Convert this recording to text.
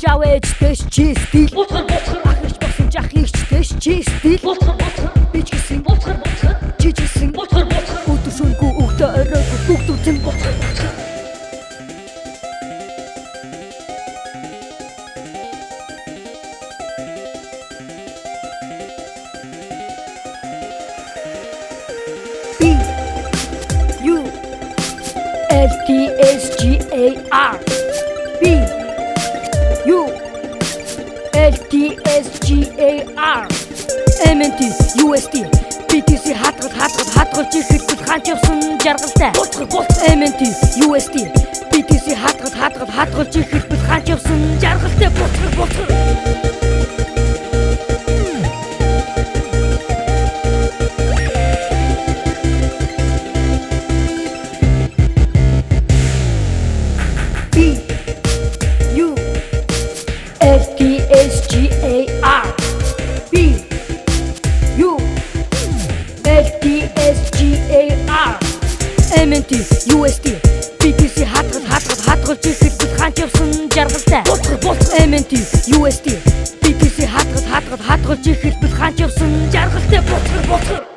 Жавэжтэй чи стил ахиж болсон жахигчтэй чи стил бичсэн жижигсэн өдөр шөнөгүй өгтө орой бүгд үзэн LTSGAR LTSGAR MNT USD BTC хатгалж ихэхэд хаач явсан жаргалтай MNT USD BTC хатгалж ихэхэд хаач явсан жаргалтай буцхар LTSGAR LTSGAR MNT USD BTC хатгалж ихэхэд хаач явсан жаргалтай MNT USD BTC хатгалж ихэхэд хаач явсан жаргалтай буцхар